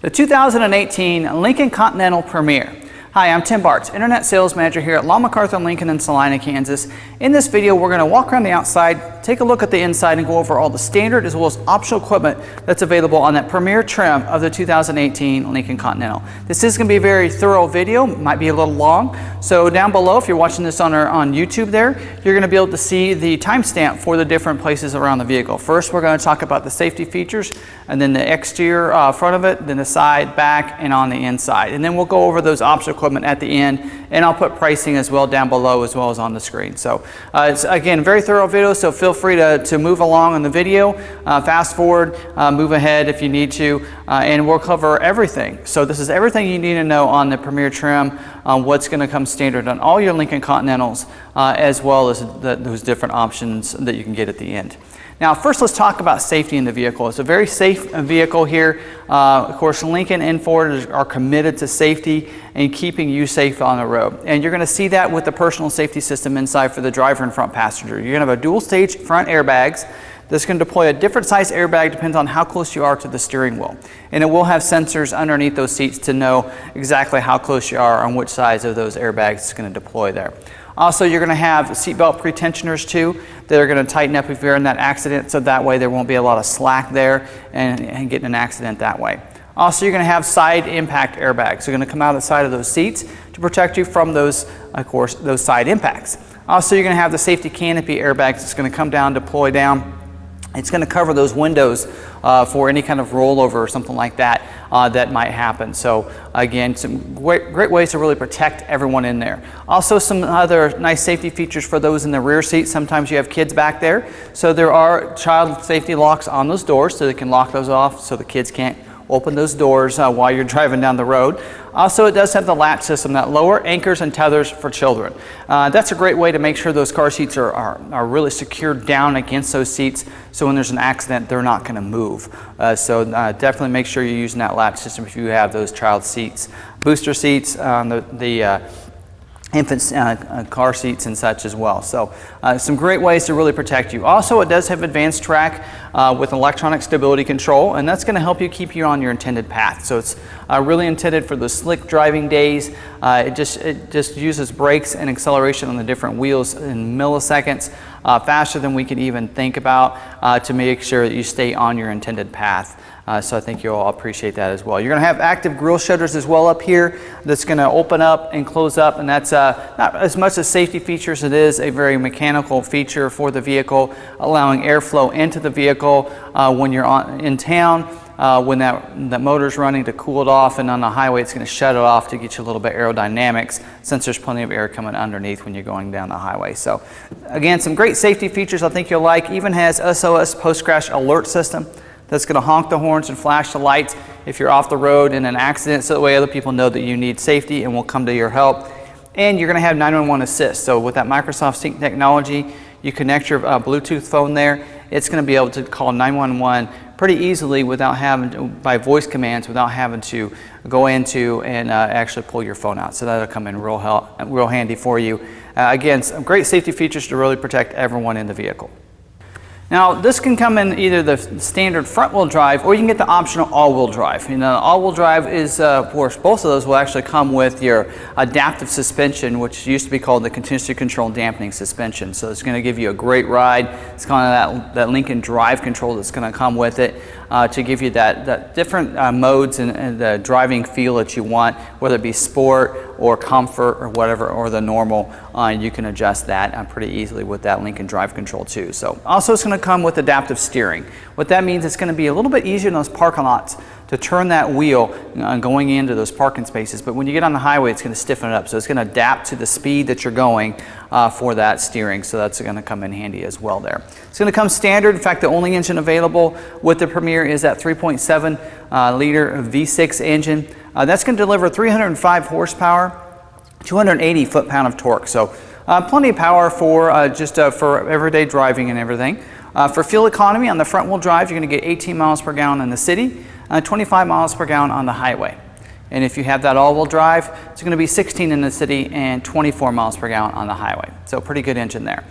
The 2018 Lincoln Continental Premier. Hi, I'm Tim Bartz, Internet Sales Manager here at McArthur, Lincoln in Salina, Kansas. In this video, we're going to walk around the outside, take a look at the inside, and go over all the standard as well as optional equipment that's available on that Premier trim of the 2018 Lincoln Continental. This is going to be a very thorough video, might be a little long. So down below, if you're watching this on YouTube there, you're going to be able to see the timestamp for the different places around the vehicle. First, we're going to talk about the safety features, and then the exterior front of it, then the side, back, and on the inside. And then we'll go over those optional equipment at the end, and I'll put pricing as well down below as well as on the screen. So it's again very thorough video, so feel free to move along in the video, fast forward, move ahead if you need to, and we'll cover everything. So this is everything you need to know on the Premier trim, what's going to come standard on all your Lincoln Continentals, as well as those different options that you can get at the end. Now, first, let's talk about safety in the vehicle. It's a very safe vehicle here. Of course, Lincoln and Ford are committed to safety and keeping you safe on the road. And you're going to see that with the personal safety system inside for the driver and front passenger. You're going to have a dual stage front airbags. That's going to deploy a different size airbag, depends on how close you are to the steering wheel. And it will have sensors underneath those seats to know exactly how close you are on which size of those airbags it's going to deploy there. Also, you're going to have seatbelt pretensioners too that are going to tighten up if you're in that accident, so that way there won't be a lot of slack there and getting an accident that way. Also, you're going to have side impact airbags. They're going to come out of the side of those seats to protect you from those, of course, those side impacts. Also, you're going to have the safety canopy airbags that's going to come down, deploy down. It's going to cover those windows for any kind of rollover or something like that that might happen. So again, some great ways to really protect everyone in there. Also, some other nice safety features for those in the rear seat. Sometimes you have kids back there, so there are child safety locks on those doors, so they can lock those off so the kids can't open those doors while you're driving down the road. Also, it does have the latch system that lower anchors and tethers for children. That's a great way to make sure those car seats are really secured down against those seats, so when there's an accident, they're not going to move. So definitely make sure you're using that latch system if you have those child seats. Booster seats, the infants car seats and such as well. So some great ways to really protect you. Also, it does have advanced track with electronic stability control, and that's going to help you keep you on your intended path. So it's really intended for the slick driving days. It just uses brakes and acceleration on the different wheels in milliseconds, faster than we could even think about, to make sure that you stay on your intended path. So I think you'll all appreciate that as well. You're going to have active grille shutters as well up here that's going to open up and close up, and that's not as much a safety feature as it is a very mechanical feature for the vehicle, allowing airflow into the vehicle when you're in town, when that motor's running, to cool it off, and on the highway it's going to shut it off to get you a little bit aerodynamics, since there's plenty of air coming underneath when you're going down the highway. So again, some great safety features I think you'll like. Even has SOS post-crash alert system that's going to honk the horns and flash the lights if you're off the road in an accident, so that way other people know that you need safety and will come to your help. And you're going to have 911 assist. So with that Microsoft Sync technology, you connect your Bluetooth phone there. It's going to be able to call 911 pretty easily without having to, by voice commands, without having to go into and actually pull your phone out. So that'll come in real handy for you. Again, some great safety features to really protect everyone in the vehicle. Now, this can come in either the standard front-wheel drive, or you can get the optional all-wheel drive. You know, all-wheel drive is, of course, both of those will actually come with your adaptive suspension, which used to be called the continuously controlled dampening suspension. So it's going to give you a great ride. It's kind of that Lincoln drive control that's going to come with it to give you that different modes and the driving feel that you want, whether it be sport or comfort or whatever, or the normal. You can adjust that pretty easily with that Lincoln drive control too. So also, it's going to come with adaptive steering. What that means, it's going to be a little bit easier in those parking lots to turn that wheel going into those parking spaces, but when you get on the highway, it's going to stiffen it up. So it's going to adapt to the speed that you're going for that steering. So that's going to come in handy as well there. It's going to come standard. In fact, the only engine available with the Premier is that 3.7 liter V6 engine. That's going to deliver 305 horsepower, 280 foot-pound of torque. So plenty of power for for everyday driving and everything. For fuel economy, on the front-wheel drive, you're going to get 18 miles per gallon in the city, 25 miles per gallon on the highway. And if you have that all-wheel drive, it's going to be 16 in the city and 24 miles per gallon on the highway. So pretty good engine there.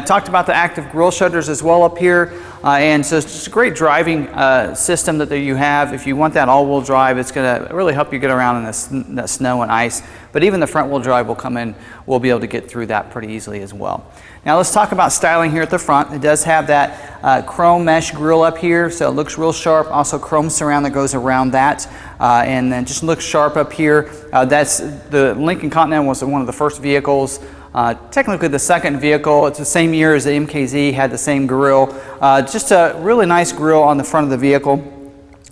Talked about the active grille shutters as well up here. and so it's just a great driving system that you have. If you want that all-wheel drive, it's going to really help you get around in the snow and ice. But even the front-wheel drive will come in. We'll be able to get through that pretty easily as well. Now let's talk about styling here at the front. It does have that chrome mesh grille up here, so it looks real sharp. Also chrome surround that goes around that, and then just looks sharp up here. That's the Lincoln Continental was one of the first vehicles. Technically the second vehicle. It's the same year as the MKZ, had the same grille. Just a really nice grille on the front of the vehicle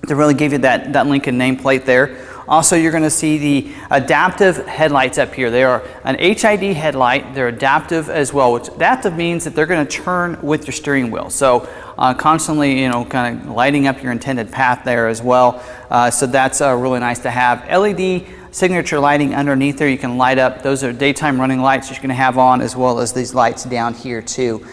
to really give you that Lincoln nameplate there. Also, you're going to see the adaptive headlights up here. They are an HID headlight. They're adaptive as well, which adaptive means that they're going to turn with your steering wheel. So constantly, kind of lighting up your intended path there as well. So that's really nice to have. LED signature lighting underneath there. You can light up. Those are daytime running lights you're going to have on, as well as these lights down here too.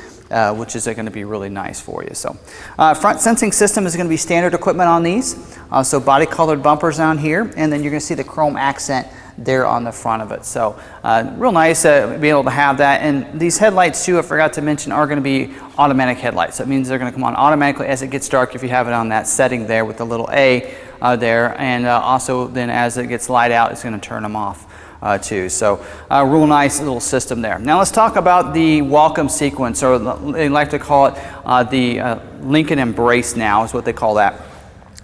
Which is going to be really nice for you. So front sensing system is going to be standard equipment on these. So body colored bumpers down here, and then you're going to see the chrome accent there on the front of it. So real nice to be able to have that. And these headlights too, I forgot to mention, are going to be automatic headlights. That means they're going to come on automatically as it gets dark if you have it on that setting there with the little A there, and also then as it gets light out, it's going to turn them off. Too. So real nice little system there. Now let's talk about the welcome sequence, or they like to call it the Lincoln Embrace now is what they call that.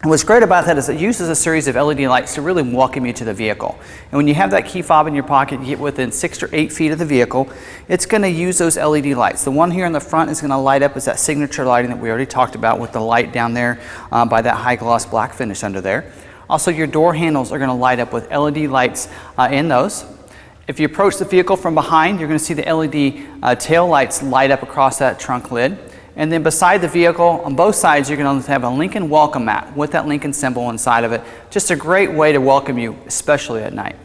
And what's great about that is it uses a series of LED lights to really welcome you to the vehicle. And when you have that key fob in your pocket, you get within 6 or 8 feet of the vehicle, it's going to use those LED lights. The one here in the front is going to light up as that signature lighting that we already talked about, with the light down there by that high gloss black finish under there. Also, your door handles are going to light up with LED lights in those. If you approach the vehicle from behind, you're going to see the LED tail lights light up across that trunk lid. And then beside the vehicle, on both sides, you're going to have a Lincoln welcome mat with that Lincoln symbol inside of it. Just a great way to welcome you, especially at night.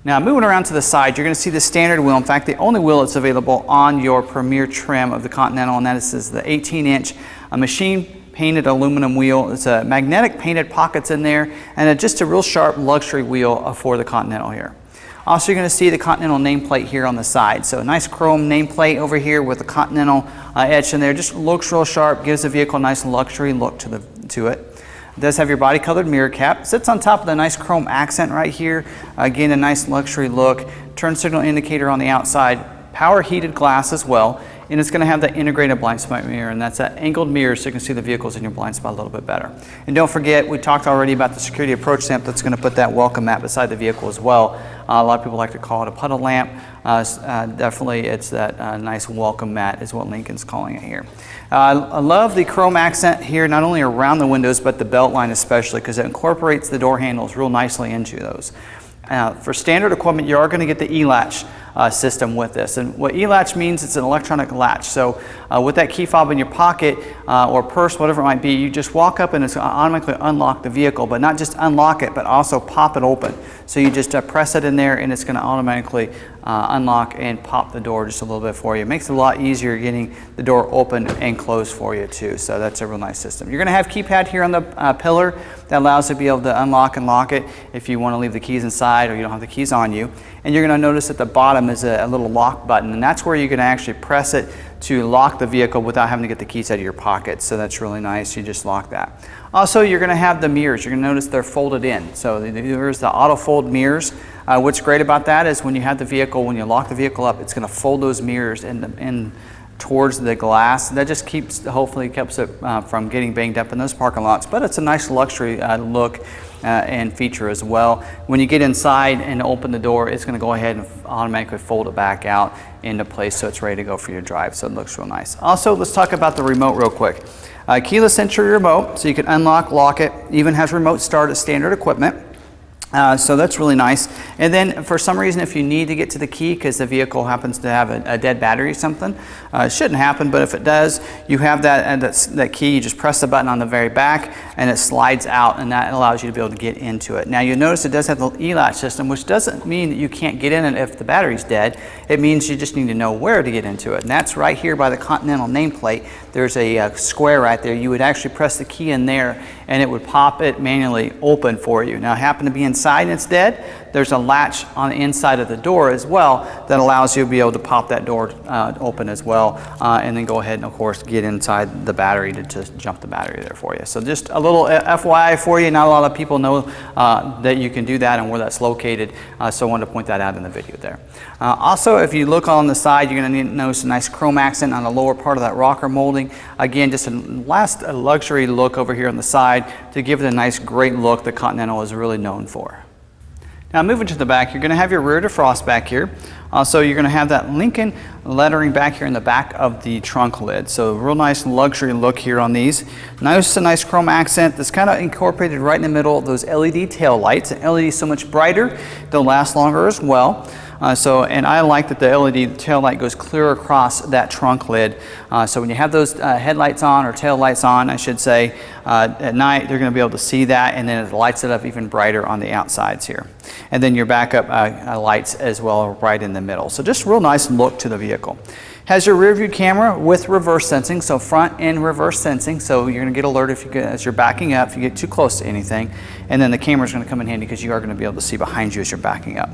Now, moving around to the side, you're going to see the standard wheel. In fact, the only wheel that's available on your Premier trim of the Continental, and that is the 18-inch machine painted aluminum wheel. It's a magnetic painted pockets in there, and just a real sharp luxury wheel for the Continental here. Also, you're going to see the Continental nameplate here on the side. So a nice chrome nameplate over here with the Continental etched in there. Just looks real sharp, gives the vehicle a nice luxury look to it. It does have your body colored mirror cap. Sits on top of the nice chrome accent right here. Again, a nice luxury look. Turn signal indicator on the outside. Power heated glass as well. And it's going to have that integrated blind spot mirror, and that's that angled mirror so you can see the vehicles in your blind spot a little bit better. And don't forget, we talked already about the security approach lamp that's going to put that welcome mat beside the vehicle as well. A lot of people like to call it a puddle lamp. Definitely it's that nice welcome mat is what Lincoln's calling it here. I love the chrome accent here, not only around the windows but the belt line especially, because it incorporates the door handles real nicely into those. For standard equipment, you are going to get the E-latch system with this. And what E-latch means, it's an electronic latch. So with that key fob in your pocket or purse, whatever it might be, you just walk up and it's going to automatically unlock the vehicle, but not just unlock it, but also pop it open. So you just press it in there and it's going to automatically unlock and pop the door just a little bit for you. It makes it a lot easier getting the door open and closed for you too. So that's a real nice system. You're going to have keypad here on the pillar that allows you to be able to unlock and lock it if you want to leave the keys inside or you don't have the keys on you. And you're going to notice at the bottom is a little lock button, and that's where you can actually press it to lock the vehicle without having to get the keys out of your pocket. So that's really nice. You just lock that. Also, you're going to have the mirrors. You're going to notice they're folded in. So there's the auto fold mirrors. What's great about that is when you have the vehicle, when you lock the vehicle up, it's going to fold those mirrors in towards the glass. That just hopefully keeps it from getting banged up in those parking lots. But it's a nice luxury look and feature as well. When you get inside and open the door, it's going to go ahead and automatically fold it back out into place so it's ready to go for your drive. So it looks real nice. Also, let's talk about the remote real quick. Keyless entry remote, so you can unlock, lock it. Even has remote start as standard equipment. So that's really nice. And then for some reason, if you need to get to the key because the vehicle happens to have a dead battery or something, it shouldn't happen, but if it does, you have that key. You just press the button on the very back and it slides out, and that allows you to be able to get into it. Now you'll notice it does have the E-latch system, which doesn't mean that you can't get in it if the battery's dead. It means you just need to know where to get into it. And that's right here by the Continental nameplate. There's a square right there. You would actually press the key in there and it would pop it manually open for you. Now, happen to be inside and it's dead, there's a latch on the inside of the door as well that allows you to be able to pop that door open as well, and then go ahead and of course get inside the battery to just jump the battery there for you. So just a little FYI for you. Not a lot of people know that you can do that and where that's located, so I wanted to point that out in the video there. Also, if you look on the side, you're going to notice a nice chrome accent on the lower part of that rocker molding. Again, just a last luxury look over here on the side to give it a nice great look that Continental is really known for. Now moving to the back, you're going to have your rear defrost back here. So you're going to have that Lincoln lettering back here in the back of the trunk lid. So real nice luxury look here on these. Notice a nice chrome accent that's kind of incorporated right in the middle of those LED tail lights. And LED is so much brighter, they'll last longer as well. And I like that the LED tail light goes clear across that trunk lid. So when you have those headlights on, or tail lights on, I should say, at night, they're going to be able to see that, and then it lights it up even brighter on the outsides here. And then your backup lights as well right in the middle. So just a real nice look to the vehicle. Has your rear view camera with reverse sensing, so front and reverse sensing. So you're going to get alert if you get, as you're backing up, if you get too close to anything. And then the camera is going to come in handy because you are going to be able to see behind you as you're backing up.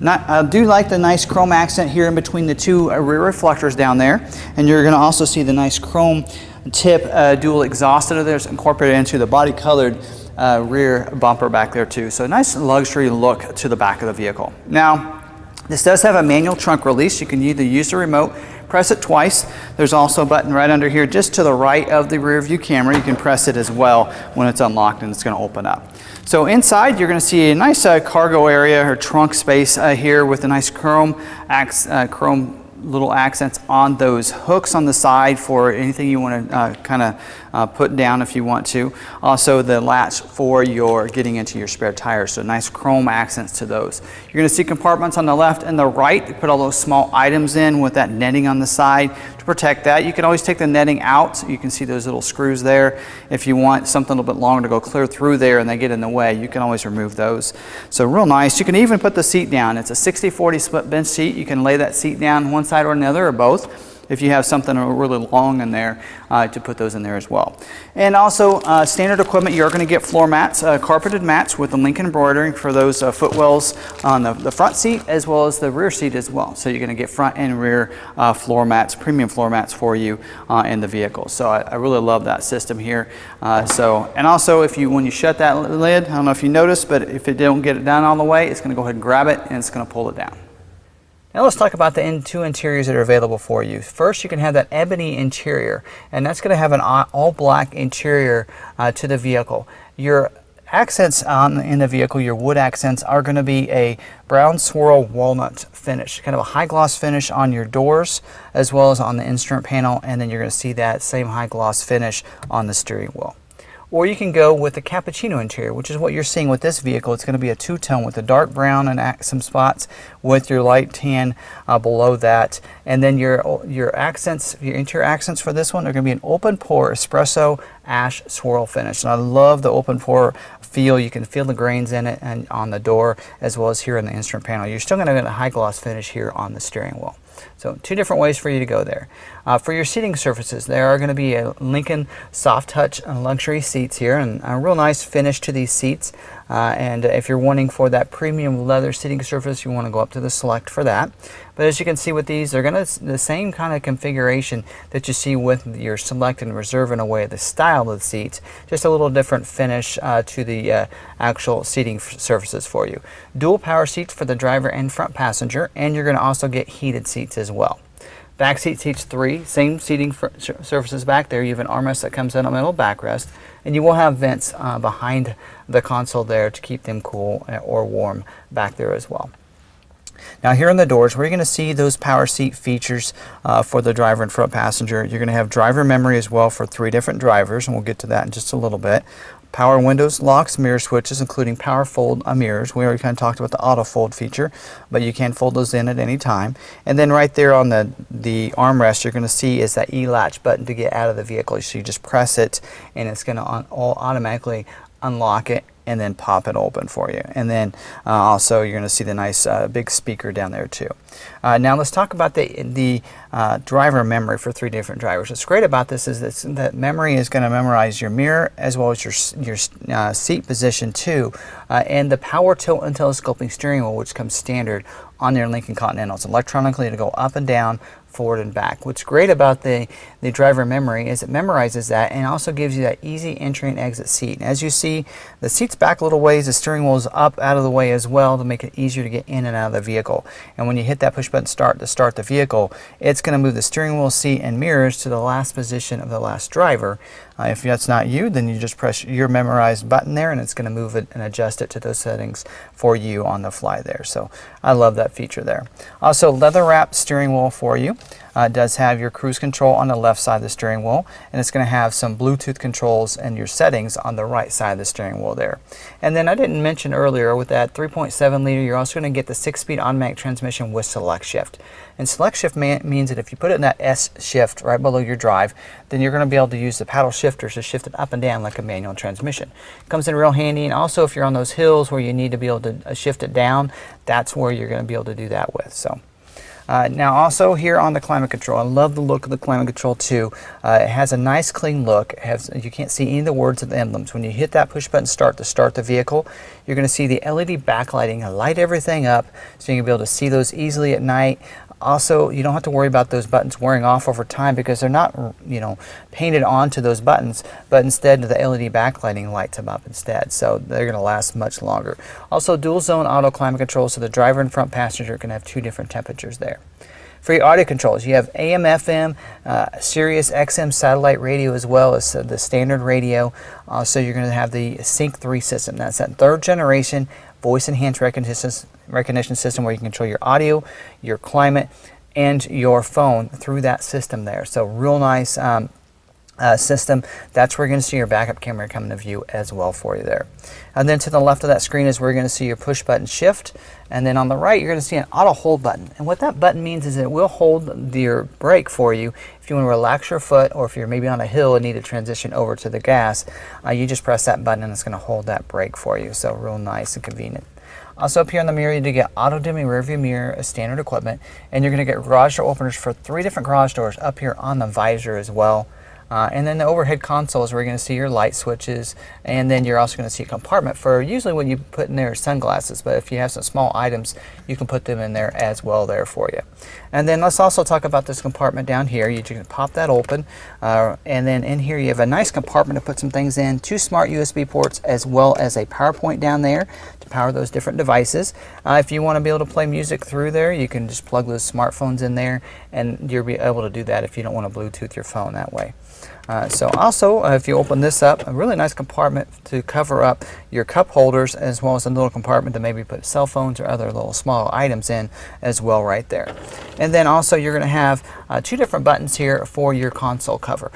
I do like the nice chrome accent here in between the two rear reflectors down there. And you're going to also see the nice chrome tip dual exhaust under there. It's incorporated into the body colored rear bumper back there too. So a nice luxury look to the back of the vehicle. Now, this does have a manual trunk release. You can either use the remote, press it twice. There's also a button right under here just to the right of the rear view camera. You can press it as well when it's unlocked, and it's going to open up. So inside you're going to see a nice cargo area or trunk space here with a nice chrome little accents on those hooks on the side for anything you want to kind of put down if you want to. Also the latch for your getting into your spare tires, so nice chrome accents to those. You're going to see compartments on the left and the right. You put all those small items in with that netting on the side to protect that. You can always take the netting out. You can see those little screws there. If you want something a little bit longer to go clear through there and they get in the way, you can always remove those. So real nice. You can even put the seat down. It's a 60-40 split bench seat. You can lay that seat down one side or another, or both, if you have something really long in there, to put those in there as well. And also standard equipment, you're going to get floor mats, carpeted mats with the Lincoln embroidering for those footwells on the front seat as well as the rear seat as well. So you're going to get front and rear floor mats, premium floor mats for you in the vehicle. So I really love that system here. And also when you shut that lid, I don't know if you noticed, but if it don't get it down all the way, it's going to go ahead and grab it and it's going to pull it down. Now let's talk about the two interiors that are available for you. First, you can have that ebony interior, and that's going to have an all black interior to the vehicle. Your accents in the vehicle, your wood accents, are going to be a brown swirl walnut finish, kind of a high gloss finish on your doors as well as on the instrument panel, and then you're going to see that same high gloss finish on the steering wheel. Or you can go with the cappuccino interior, which is what you're seeing with this vehicle. It's going to be a two-tone with a dark brown and some spots with your light tan below that. And then your accents, your interior accents for this one are going to be an open pour espresso ash swirl finish. And I love the open pour feel. You can feel the grains in it and on the door as well as here in the instrument panel. You're still going to get a high gloss finish here on the steering wheel. So two different ways for you to go there. For your seating surfaces, there are going to be a Lincoln soft touch luxury seats here, and a real nice finish to these seats. And if you're wanting for that premium leather seating surface, you want to go up to the select for that. But as you can see with these, they're going to the same kind of configuration that you see with your select and reserve in a way, the style of the seats, just a little different finish to the actual seating surfaces for you. Dual power seats for the driver and front passenger, and you're going to also get heated seats as well. Back seat seats 3, same seating surfaces back there. You have an armrest that comes in a middle backrest, and you will have vents behind the console there to keep them cool or warm back there as well. Now here on the doors, we're going to see those power seat features for the driver and front passenger. You're going to have driver memory as well for 3 different drivers, and we'll get to that in just a little bit. Power windows, locks, mirror switches, including power fold mirrors. We already kind of talked about the auto fold feature, but you can fold those in at any time. And then right there on the armrest, you're going to see is that E-latch button to get out of the vehicle. So you just press it, and it's going to automatically unlock it and then pop it open for you. And then also you're going to see the nice big speaker down there too. Now let's talk about the driver memory for 3 different drivers. What's great about this is that memory is going to memorize your mirror as well as your seat position too, and the power tilt and telescoping steering wheel, which comes standard on their Lincoln Continental. It's electronically to go up and down, forward and back. What's great about the driver memory is it memorizes that and also gives you that easy entry and exit seat. And as you see, the seat's back a little ways, the steering wheel is up out of the way as well to make it easier to get in and out of the vehicle. And when you hit that push button start to start the vehicle, it's going to move the steering wheel, seat, and mirrors to the last position of the last driver. If that's not you, then you just press your memorized button there and it's going to move it and adjust it to those settings for you on the fly there. So I love that feature there. Also, leather wrapped steering wheel for you. It does have your cruise control on the left side of the steering wheel, and it's going to have some Bluetooth controls and your settings on the right side of the steering wheel there. And then I didn't mention earlier, with that 3.7 liter, you're also going to get the 6-speed automatic transmission with select shift. And select shift means that if you put it in that S shift right below your drive, then you're going to be able to use the paddle shifters to shift it up and down like a manual transmission. It comes in real handy, and also if you're on those hills where you need to be able to shift it down, that's where you're going to be able to do that with. So. Now also here on the climate control, I love the look of the climate control too. It has a nice clean look. You can't see any of the words of the emblems. When you hit that push button start to start the vehicle, you're going to see the LED backlighting light everything up so you can be able to see those easily at night. Also, you don't have to worry about those buttons wearing off over time because they're not, painted onto those buttons, but instead the LED backlighting lights them up instead, so they're going to last much longer. Also, dual zone auto climate control, so the driver and front passenger can have 2 different temperatures there. For your audio controls, you have AM, FM, Sirius XM satellite radio, as well as the standard radio. So you're going to have the Sync 3 system. That's that 3rd generation voice enhanced recognition system where you can control your audio, your climate, and your phone through that system there. So real nice system. That's where you're going to see your backup camera come into view as well for you there. And then to the left of that screen is where you're going to see your push button shift. And then on the right, you're going to see an auto hold button. And what that button means is it will hold your brake for you. If you want to relax your foot, or if you're maybe on a hill and need to transition over to the gas, you just press that button and it's going to hold that brake for you. So real nice and convenient. Also up here on the mirror, you do get auto dimming rear view mirror as standard equipment, and you're going to get garage door openers for 3 different garage doors up here on the visor as well. And then the overhead console is where you're going to see your light switches, and then you're also going to see a compartment for usually what you put in there is sunglasses, but if you have some small items, you can put them in there as well there for you. And then let's also talk about this compartment down here. You can pop that open, and then in here you have a nice compartment to put some things in, 2 smart USB ports, as well as a power point down there to power those different devices. If you want to be able to play music through there, you can just plug those smartphones in there, and you'll be able to do that if you don't want to Bluetooth your phone that way. So also, if you open this up, a really nice compartment to cover up your cup holders, as well as a little compartment to maybe put cell phones or other little small items in as well right there. And then also you're going to have 2 different buttons here for your console cover.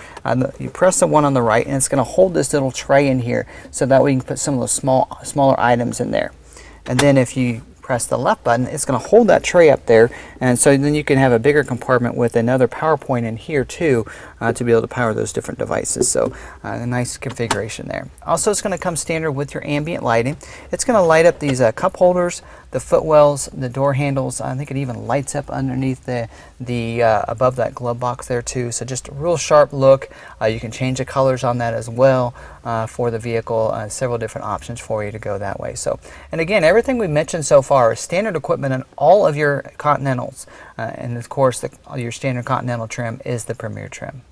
You press the one on the right and it's going to hold this little tray in here, so that way you can put some of those smaller items in there. And then if you press the left button, it's going to hold that tray up there, and so then you can have a bigger compartment with another power point in here too, to be able to power those different devices. So a nice configuration there. Also, it's going to come standard with your ambient lighting. It's going to light up these cup holders, the footwells, the door handles. I think it even lights up underneath the above that glove box there too. So just a real sharp look. You can change the colors on that as well for the vehicle. Several different options for you to go that way. So, and again, everything we mentioned so far is standard equipment in all of your Continentals, and of course your standard Continental trim is the Premier trim.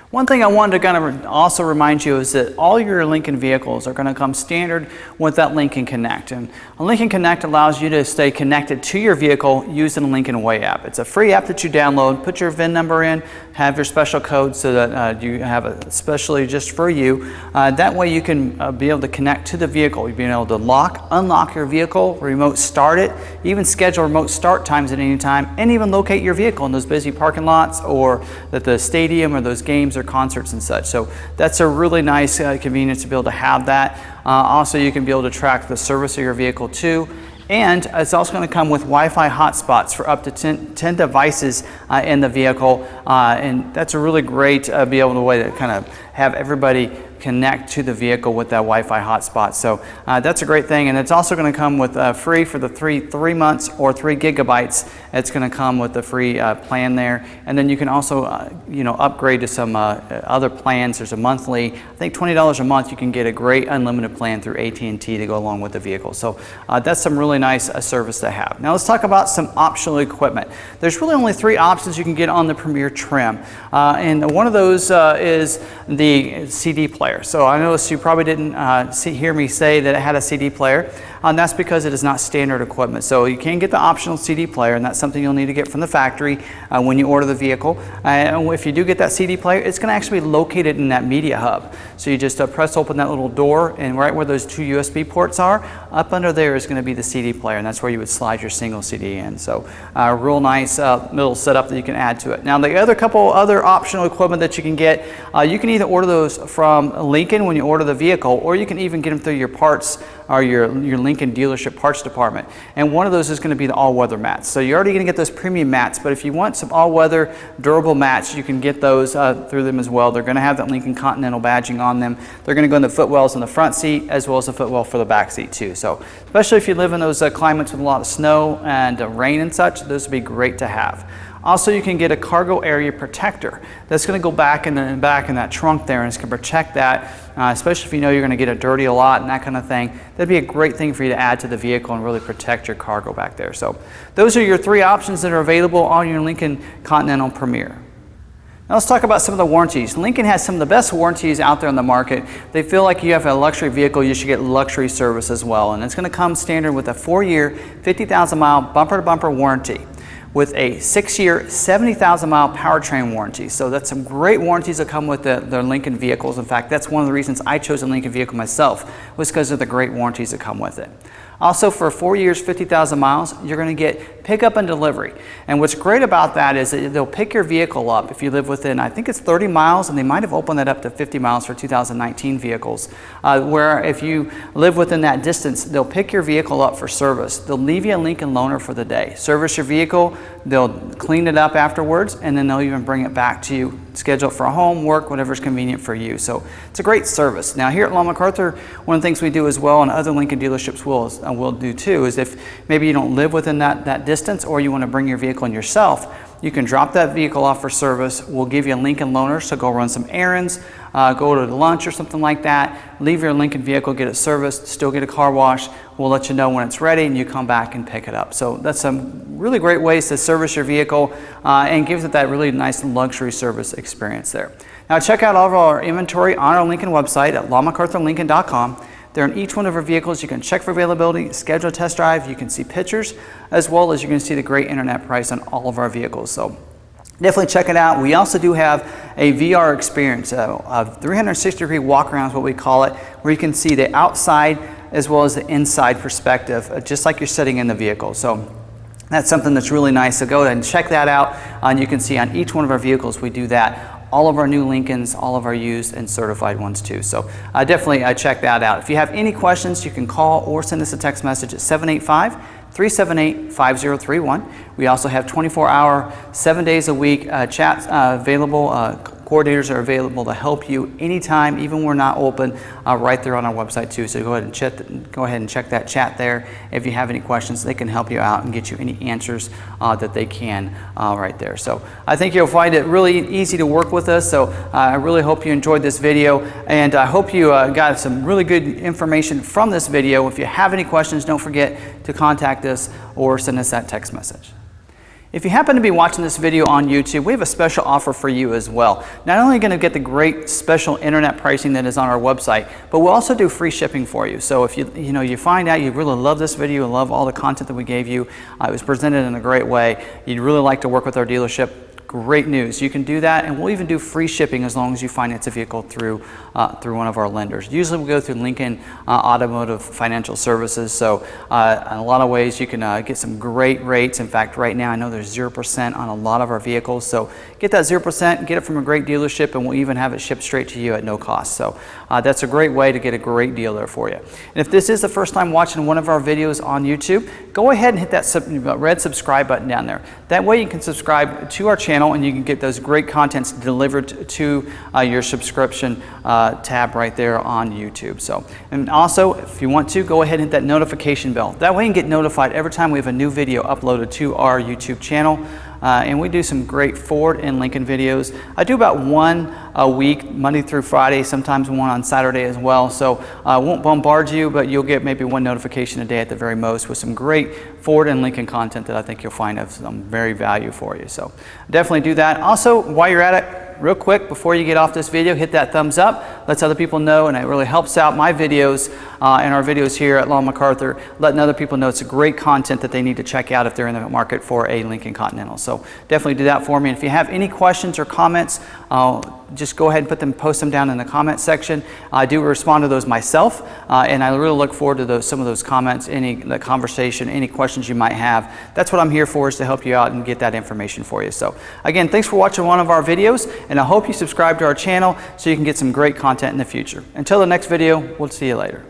One thing I wanted to kind of also remind you is that all your Lincoln vehicles are going to come standard with that Lincoln Connect. And Lincoln Connect allows you to stay connected to your vehicle using the Lincoln Way app. It's a free app that you download, put your VIN number in, have your special code so that you have it especially just for you. That way you can be able to connect to the vehicle. You'll be able to lock, unlock your vehicle, remote start it, even schedule remote start times at any time, and even locate your vehicle in those busy parking lots or at the stadium or those games or concerts and such. So that's a really nice convenience to be able to have that. Also, you can be able to track the service of your vehicle too. And it's also going to come with Wi-Fi hotspots for up to 10 devices in the vehicle. And that's a really great be able to way to kind of have everybody connect to the vehicle with that Wi-Fi hotspot. So that's a great thing, and it's also going to come with free for the three months or 3 gigabytes. It's going to come with the free plan there, and then you can also upgrade to some other plans. There's a monthly, I think $20 a month. You can get a great unlimited plan through AT&T to go along with the vehicle. So that's some really nice service to have. Now let's talk about some optional equipment. There's really only 3 options you can get on the Premier trim, and one of those is the CD player. So I noticed you probably didn't hear me say that it had a CD player, and that's because it is not standard equipment. So you can get the optional CD player, and that's something you'll need to get from the factory when you order the vehicle. And if you do get that CD player, it's going to actually be located in that media hub. So you just press open that little door, and right where those 2 USB ports are, up under there is going to be the CD player, and that's where you would slide your single CD in. So real nice little setup that you can add to it. Now the couple other optional equipment that you can get, you can either order those from Lincoln when you order the vehicle, or you can even get them through your parts or your Lincoln dealership parts department. And one of those is going to be the all-weather mats. So you're already going to get those premium mats, but if you want some all-weather durable mats, you can get those through them as well. They're going to have that Lincoln Continental badging on them. They're going to go in the footwells in the front seat as well as the footwell for the back seat too. So especially if you live in those climates with a lot of snow and rain and such, those would be great to have. Also, you can get a cargo area protector that's going to go back in that trunk there, and it's going to protect that, especially if you know you're going to get it dirty a lot and that kind of thing. That'd be a great thing for you to add to the vehicle and really protect your cargo back there. So those are your 3 options that are available on your Lincoln Continental Premier. Now let's talk about some of the warranties. Lincoln has some of the best warranties out there on the market. They feel like you have a luxury vehicle, you should get luxury service as well. And it's going to come standard with a 4-year, 50,000-mile bumper-to-bumper warranty, with a 6-year, 70,000-mile powertrain warranty. So that's some great warranties that come with the Lincoln vehicles. In fact, that's one of the reasons I chose a Lincoln vehicle myself, was because of the great warranties that come with it. Also, for 4 years, 50,000 miles, you're going to get pickup and delivery. And what's great about that is that they'll pick your vehicle up if you live within, I think it's 30 miles, and they might have opened that up to 50 miles for 2019 vehicles, where if you live within that distance, they'll pick your vehicle up for service. They'll leave you a Lincoln loaner for the day. Service your vehicle, they'll clean it up afterwards, and then they'll even bring it back to you, schedule it for home, work, whatever's convenient for you. So it's a great service. Now here at McArthur, one of the things we do as well, and other Lincoln dealerships will do too, is if maybe you don't live within that distance, or you want to bring your vehicle in yourself, you can drop that vehicle off for service. We'll give you a Lincoln loaner, so go run some errands, go to lunch or something like that, leave your Lincoln vehicle, get it serviced, still get a car wash. We'll let you know when it's ready, and you come back and pick it up. So that's some really great ways to service your vehicle and gives it that really nice luxury service experience there. Now check out all of our inventory on our Lincoln website at McArthurLincoln.com. There in each one of our vehicles, you can check for availability, schedule a test drive, you can see pictures, as well as you can see the great internet price on all of our vehicles. So definitely check it out. We also do have a VR experience, a 360-degree walk-around is what we call it, where you can see the outside as well as the inside perspective, just like you're sitting in the vehicle. So that's something that's really nice. So go ahead and check that out. And you can see on each one of our vehicles, we do that. All of our new Lincolns, all of our used and certified ones too. So definitely check that out. If you have any questions, you can call or send us a text message at 785-378-5031. We also have 24-hour, 7 days a week chats available. Coordinators are available to help you anytime, even when we're not open, right there on our website too. So go ahead and check that chat there. If you have any questions, they can help you out and get you any answers that they can right there. So I think you'll find it really easy to work with us. So I really hope you enjoyed this video, and I hope you got some really good information from this video. If you have any questions, don't forget to contact us or send us that text message. If you happen to be watching this video on YouTube, we have a special offer for you as well. Not only going to get the great special internet pricing that is on our website, but we'll also do free shipping for you. So if you find out you really love this video and love all the content that we gave you, it was presented in a great way, you'd really like to work with our dealership, great news. You can do that, and we'll even do free shipping as long as you finance a vehicle through one of our lenders. Usually we go through Lincoln Automotive Financial Services, so in a lot of ways you can get some great rates. In fact, right now I know there's 0% on a lot of our vehicles, so get that 0%, get it from a great dealership, and we'll even have it shipped straight to you at no cost. So that's a great way to get a great deal there for you. And if this is the first time watching one of our videos on YouTube, go ahead and hit that red subscribe button down there. That way you can subscribe to our channel channel, and you can get those great contents delivered to your subscription tab right there on YouTube. So, and also, if you want to, go ahead and hit that notification bell. That way you can get notified every time we have a new video uploaded to our YouTube channel. And we do some great Ford and Lincoln videos. I do about one a week, Monday through Friday, sometimes one on Saturday as well. So I won't bombard you, but you'll get maybe one notification a day at the very most with some great Ford and Lincoln content that I think you'll find of some very value for you. So definitely do that. Also, while you're at it, real quick, before you get off this video, hit that thumbs up. Lets other people know, and it really helps out my videos and our videos here at McArthur, letting other people know it's a great content that they need to check out if they're in the market for a Lincoln Continental. So definitely do that for me. And if you have any questions or comments, just go ahead and post them down in the comment section. I do respond to those myself, and I really look forward to some of those comments, the conversation, any questions you might have. That's what I'm here for, is to help you out and get that information for you. So again, thanks for watching one of our videos, and I hope you subscribe to our channel so you can get some great content in the future. Until the next video, we'll see you later.